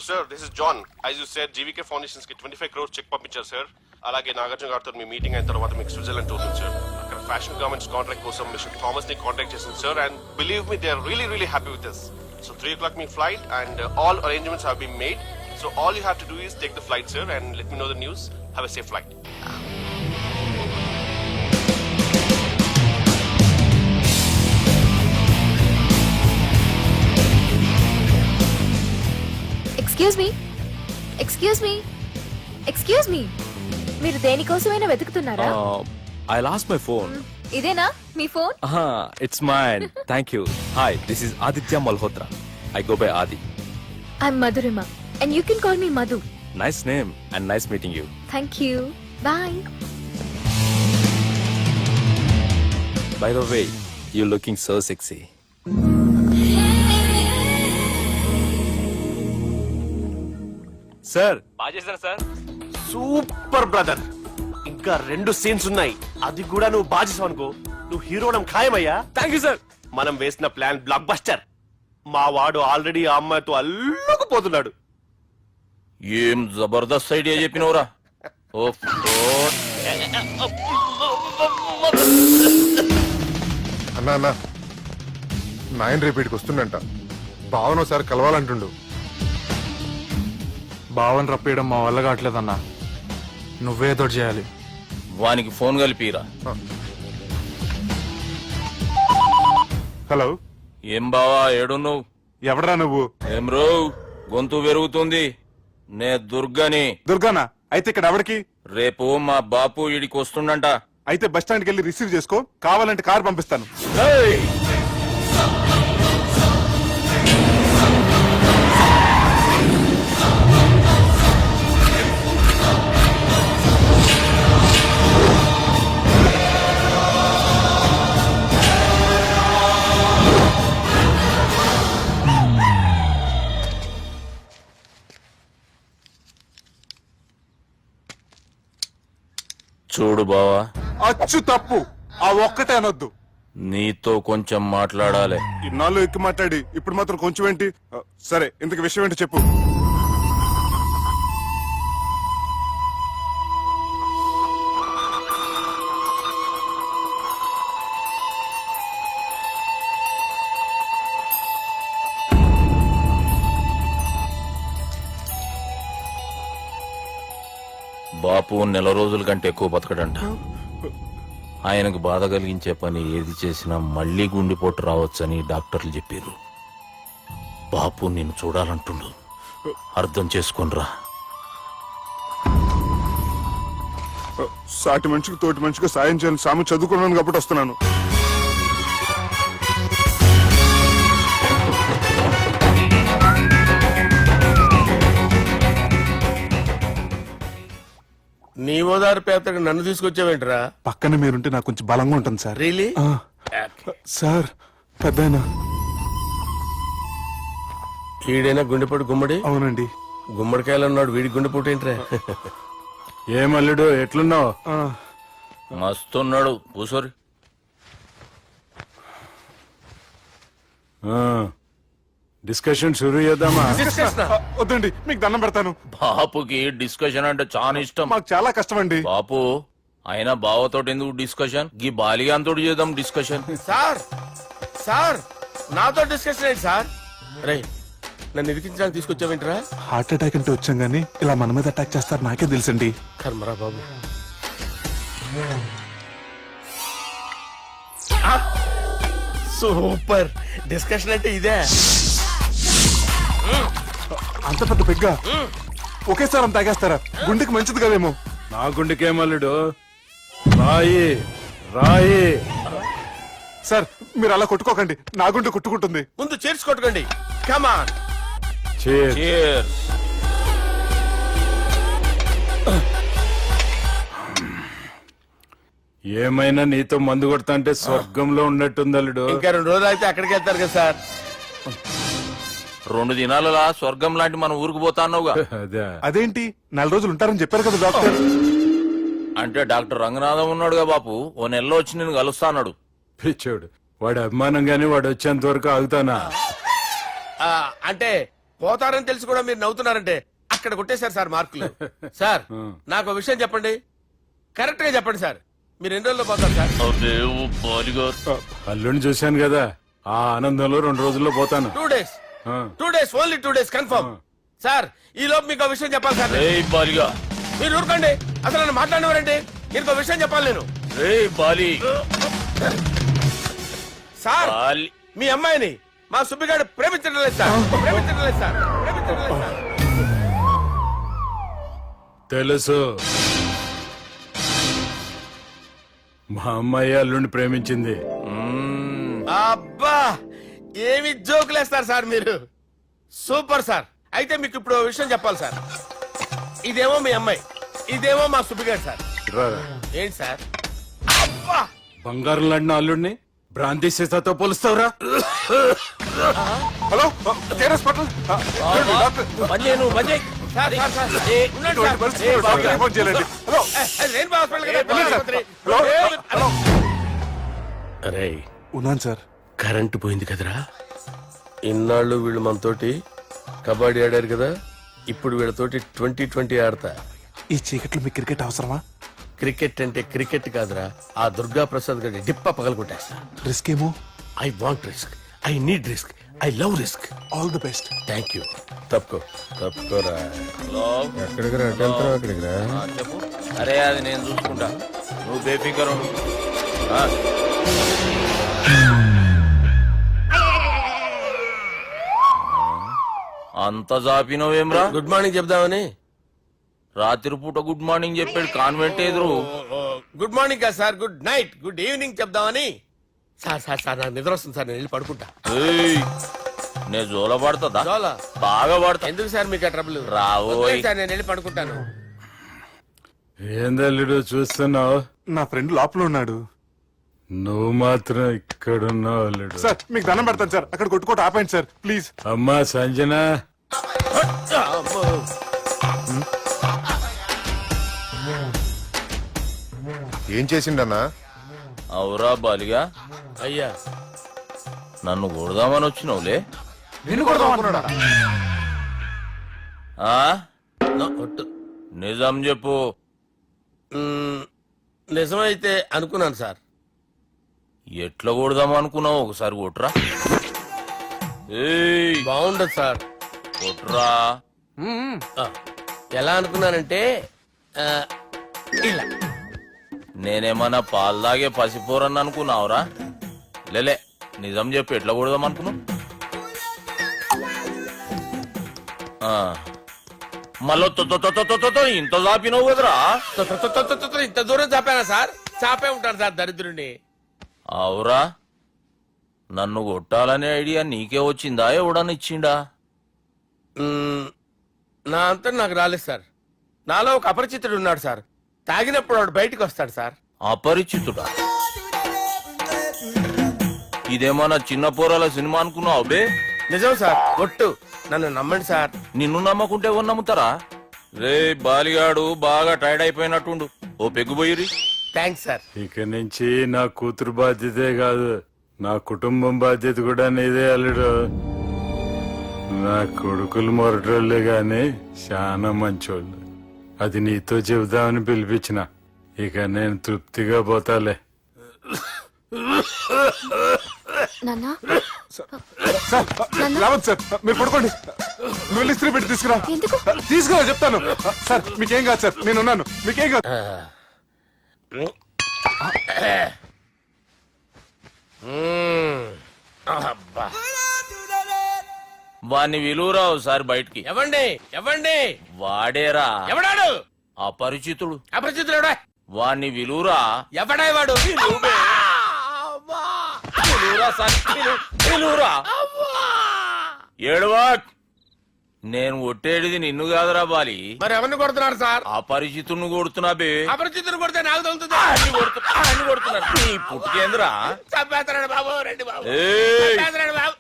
sir, this is John. As you said, GVK Foundations ki 25 crores check పంపించారు సార్. అలాగే నాగార్జున గారితో మీ మీటింగ్ అయిన తర్వాత మీకు స్విట్జర్లాండ్ టూర్ ఉంది సార్. అక్కడ ఫ్యాషన్ గార్మెంట్స్ కాంట్రాక్ట్ కోసం మిస్టర్ థామస్ ని కాంటాక్ట్ చేసింది సార్. And believe me, they are really happy with this. So 3 o'clock మీ flight and all arrangements have been made. So all you have to do is take the flight, sir, and let me know the news. Have a safe flight. Excuse me మీరు దేనికోసమైనా వెతుకుతున్నారా? I lost my phone. ఇదేనా మీ phone? It's mine. Thank you. Hi, this is Aditya Malhotra. I go by Adi. I'm Madhurima and you can call me Madhu. Nice name and nice meeting you. Thank you. Bye. By the way, you're looking so sexy. Sir, బాజేశారు sir. Super brother. ఇంకా 2 scenes ఉన్నాయి. అది కూడా నువ్వు బాజేసావు అనుకో, నువ్వు హీరోడం ఖాయమయ్యా. Thank you sir. మనం వేసిన ప్లాన్ బ్లాక్ బస్టర్. మా వాడు ఆల్రెడీ ఆ అమ్మాయితో అల్లుకుపోతున్నాడు. ఏం జబర్దస్త్ ఐడియా చెప్పినవురా. అన్నా నాయన రేపటికి వస్తుండంట. భావన ఒకసారి కలవాలంటుండు. భావన రప్పేయడం మా వల్ల కావట్లేదన్నా, నువ్వేదో చేయాలి. వానికి ఫోన్ కలిపిరా. హలో, ఏం బావా ఏడున్నావు? ఎవడరా నువ్వు? ఏం రో గొంతు పెరుగుతుంది. నే దుర్గని. దుర్గానా? అయితే ఇక్కడ ఎవడికి? రేపు మా బాపు ఈడికి వస్తుండంట. అయితే బస్ స్టాండ్కి వెళ్ళి రిసీవ్ చేసుకో, కావాలంటే కారు పంపిస్తాను. ఏయ్! చూడు బావా, అచ్చు తప్పు. ఆ ఒక్కటే అనొద్దు. నీతో కొంచెం మాట్లాడాలి. ఇన్నాళ్ళు ఎక్కి మాట్లాడి ఇప్పుడు మాత్రం కొంచెం ఏంటి? సరే, ఇంతకు విషయం ఏంటి చెప్పు. బాపు 4 రోజుల కంటే ఎక్కువ బతకడంట. ఆయనకు బాధ కలిగించే పని ఏది చేసినా మళ్లీ గుండెపోటు రావచ్చని డాక్టర్లు చెప్పారు. బాపు నిన్ను చూడాలంటుండు, అర్థం చేసుకునిరా. సాటి మనిషికి తోటి మనిషికి సాయం చేయాలని సామె చదువుకున్నాను కాబట్టి వస్తున్నాను. నీ ఓదారు పేదకు నన్ను తీసుకొచ్చావేంట్రా? పక్కన మీరుంటే నాకు కొంచెం బలంగా ఉంటుంది సార్. రియలీ? సార్, పెద్దయినా. ఈడైనా గుండెపోటు గుమ్మడి? అవునండి. గుమ్మడికాయలు ఉన్నాడు, వీడి గుండెపోటు ఏంట్రా? ఏమల్లుడు ఎట్లున్నావు? మస్తున్నాడు. కూసోరి. డిస్కషన్ షురూ చేద్దామా? వద్దండి, మీకు దండం పెడతాను. బాపుకి డిస్కషన్ అంటే చాలా ఇష్టం. మాకు చాలా కష్టం అండి. బాపు అయినా బావతోటి ఎందుకు డిస్కషన్? గీ బాలిగాంతోటి చేద్దాం డిస్కషన్. సార్ నాతో డిస్కషన్ ఏంటి సార్? రే, నన్ను ఇరికించడానికి తీసుకొచ్చావేంట్రా? హార్ట్ అటాక్ అంటే వచ్చాం గానీ ఇలా మన మీద అటాక్ చేస్తారు నాకే తెలుసండి. కర్మరా బాబు. సూపర్ డిస్కషన్ అంటే ఇదే. అంత పెద్ద పెగ్గ ఒకేసారి అంత తాగేస్తారా? గుండెకి మంచిది కదేమో. నా గుండెకేమల్లుడు, రాయి రాయి. సార్, మీరు అలా కొట్టుకోకండి, నా గుండె కొట్టుకుంటుంది. ముందు చేర్చుకొట్టుకోండి. కమాన్. Cheers. ఏమైనా నీతో మందు కొడతా అంటే స్వర్గంలో ఉన్నట్టుంది అల్లుడు. ఇంకా 2 రోజులు అయితే అక్కడికి వెళ్తారు కదా సార్. 2 దినాలలా స్వర్గం లాంటి మన ఊరికి పోతాన్నావుగా. అదే. అదేంటి, 4 రోజులు ఉంటారని చెప్పారు కదా డాక్టర్. అంటే డాక్టర్ రంగనాథం ఉన్నాడుగా బాపు, ఓ నెలలో వచ్చి నేను కలుస్తాన్నాడు. పిచ్చోడు, వాడి అభిమానం గాని వాడు వచ్చేంత వరకు ఆగుతానా? అంటే పోతారని తెలిసి కూడా మీరు నవ్వుతున్నారంటే అక్కడ కొట్టేశారు సార్ మార్కులు. సార్ నాకు ఒక విషయం చెప్పండి, కరెక్ట్ గా చెప్పండి సార్, మీరు ఎన్ని రోజుల్లో పోతారు సార్? అల్లుడిని చూశాను కదా, ఆ ఆనందంలో 2 రోజుల్లో పోతాను. 2 days, 2 days, only 2 days confirm. Sir ఈ లోపు మీకు ఒక విషయం చెప్పాలి సార్. మీరు ఊరుకోండి, అసలు నన్ను మాట్లాడినవారండి. మీకు ఒక విషయం చెప్పాలి నేను. సార్ మీ అమ్మాయిని మా సుబ్బిగాడు ప్రేమించడం లేదు సార్, ప్రేమించడం లేదు సార్, ప్రేమించడం లేదు సార్. తెలుసు, మా అమ్మాయి అల్లుడిని ప్రేమించింది. అబ్బా ఏమి జోకులేస్తారు సార్ మీరు, సూపర్ సార్. అయితే మీకు ఇప్పుడు ఓ విషయం చెప్పాలి సార్. ఇదేమో మీ అమ్మాయి, ఇదేమో మా సుబ్బిగాడు సార్. రారా. ఏంటి సార్? అబ్బా బంగారం లాంటిన అల్లుడిని భ్రాంతి సీతాతో పోలుస్తావురా? హలో కేరస్ పటల్ సార్, సార్, సార్. ఉండండి సార్. రిపోర్ట్ చేయాలండి. హలో అది రెయిన్బో హాస్పిటల్ కదా, వెళ్ళండి సార్. ఆసుపత్రి. హలో అరే ఉన్నాను సార్. కరెంటు పోయింది కదరా, ఇన్నాళ్ళు వీళ్ళు మనతోటి కబడ్డీ ఆడారు కదా, ఇప్పుడు వీళ్ళతోటి 2020 ఆడతా. ఈ చీకట్లో మీకు క్రికెట్ అవసరమా? క్రికెట్ అంటే క్రికెట్ కాదురా, ఆ దుర్గా ప్రసాద్ గారి డిప్ప పగలగొట్టేస్తా. రిస్క్ ఏమో. I want risk, I need risk, I love risk. All the best. Thank you. తప్పుకోరా. ఎక్కడికి రా, అక్కడికి రా. చెప్పు. అరే అది నేను చూసుకుంటా, నువ్వు బేఫికర్ ఉండు. అంత జాపినవేమ్రా? గుడ్ మార్నింగ్ చెప్దామని. రాత్రి పూట గుడ్ మార్నింగ్ చెప్పాడు కాన్వెంట్ ఎదురు. గుడ్ మార్నింగ్ కాదు sir, good night, good evening చెప్దామని. సార్ సార్ సార్ నాకు నిద్ర వస్తుంది సార్, నేను వెళ్ళి పడుకుంటా. ఏయ్, నే జోల పడుతుందా? జోల? బాగా పడతా. ఎందుకు సార్ మీకు ఆ ట్రబుల్? రావోయ్. వదిలేయ్ సార్, నేను వెళ్ళి పడుకుంటాను. ఏందల్లుడు చూస్తున్నావు? నా ఫ్రెండ్ లోపల ఉన్నాడు. నువ్వు మాత్రం ఇక్కడున్నావు అల్లుడు. సార్ మీకు దండం పెడతాను సార్, అక్కడ కొట్టుకోట ఆపండి సార్ ప్లీజ్. అమ్మా సంజన, అమ్మో. ఏం చేసిండన్నా? అవురా బాలిగా, అయ్యా నన్ను కొడదామని వచ్చినావులే. నిన్ను కొడదామన్నాడా? ఆ? ఒట్టు. నిజం చెప్పు. నిజమైతే అనుకున్నాను సార్. ఎట్లా కొడదాం అనుకున్నావు? ఒకసారి కొట్రా. ఏయ్, బాగుండదు సార్. కొట్రా. ఆ, ఎలా అనుకున్నానంటే ఆ, ఇలా. నేనేమన్నా పాలు తాగే పసిపోరని అనుకున్నావురా? లేలే, నిజం చెప్పు, ఎట్లా కొడదాం అనుకున్నావు? మళ్ళీ ఇంత చాపినావు కదరా? ఇంత దూరం చాపానా సార్? చాపే ఉంటాను సార్ దరిద్రుడిని. అవురా, నన్ను కొట్టాలనే ఐడియా నీకే వచ్చిందా? ఎవడన్నా ఇచ్చిండా? నా అంతా నాకు రాలేదు సార్. నాలో ఒక అపరిచితుడు ఉన్నాడు సార్. తాగినప్పుడు వాడు బయటికి వస్తాడు సార్. అపరిచితుడా? ఇదేమన్నా చిన్న పోరాల సినిమా అనుకున్నావు బే? నిజం సార్, ఒట్టు, నన్ను నమ్మండి సార్. నిన్ను నమ్మకుంటే ఎవరు నమ్ముతారా? రే బాలిగాడు బాగా టైర్డ్ అయిపోయినట్టుండు, ఓ పెగ్గుబోయిరి. Thanks sir. ఇక నుంచి నా కూతురు బాధ్యతే కాదు, నా కుటుంబం బాధ్యత కూడా నీదే అల్లుడు. నా కొడుకులు మొరటోళ్ళే గాని చాలా మంచోళ్ళు. అది నీతో చెబుదామని పిలిపించిన. ఇక నేను తృప్తిగా పోతాలే. నాన్నా సార్ రావద్దు సార్, మీరు పడుకోండి. నువ్వు వెళ్ళి ఇస్త్రీ పెట్టి తీసుకురా. ఎందుకు? తీసుకురా చెప్తాను. సార్ మీకేం కాదు సార్, నేను ఉన్నాను, మీకేం కాదు. అబ్బా. వాణ్ణి విలువరా ఒకసారి బయటికి. ఎవండి ఎవండి? వాడేరా ఎవడాడు? అపరిచితుడు. అపరిచితుడు ఎవడా? వాణ్ణి విలువరా. ఎవడా వాడు? విలువరా సార్, విలువరా. ఏడవా, నేను ఒట్టేడిది నిన్ను కాదురా బాలి, మరి ఎవరిని కొడుతున్నారు సార్? అపరిచితుడిని కొడుతున్నా బే. అపరిచితుడు కొడితే నాకు తగులుతుంది. అన్ని కొడుతున్నారు. నీ పుట్టుకేంద్రా? చంపేస్తాడు బాబు, రండి బాబు, ఏయ్, చంపేస్తాడు బాబు.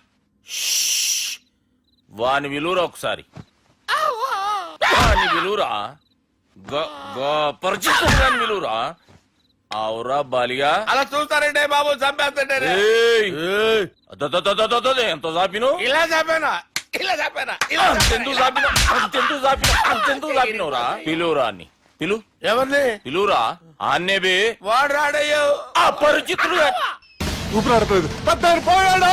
వాని విలువరా ఒకసారి. వాని విలువరా. పరిచితుడు విలువరా. అవురా బాలిగా. అలా చూస్తారంటే బాబు, చంపేస్తాడు. ఏయ్, ఎంత చాపిను? ఇలా చంపానా? ఇలా చంపానా ఇలా అంతెందుకు చాపినావు? అంతెందుకు చాపినావు? అంతెందుకు చాపినావురా? పిలువురా అన్ని పిలు ఎవరిని పిలువురా ఆన్నే బే వాడు రాడయ్యో అపరిచితుడు ఊపిరాడట్లేదు పెద్ద ఆయన పోయాడు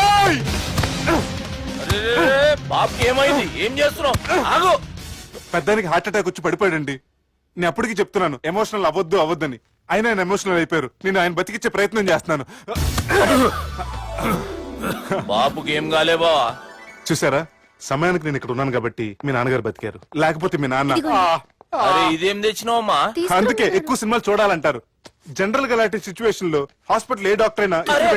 బాబుకి ఏమైంది ఏం చేస్తున్నావు ఆగు పెద్దానికి హార్ట్ అటాక్ వచ్చి పడిపోయాడండి నేను అప్పటికి చెప్తున్నాను ఎమోషనల్ అవ్వద్దని ఆయన ఆయన ఎమోషనల్ అయిపోయారు నేను ఆయన బతికిచ్చే ప్రయత్నం చేస్తున్నాను బాబుకి ఏం కాలే బావా చూసారా సమయానికి నేను ఇక్కడ ఉన్నాను కాబట్టి మీ నాన్నగారు బతికారు లేకపోతే మీ నాన్న అరే ఇదేం తెచ్చినావమ్మా అందుకే ఎక్కువ సినిమాలు చూడాలంటారు జనరల్ గా అలాంటి సిచ్యువేషన్ లో హాస్పిటల్ ఏ డాక్టర్ అయినా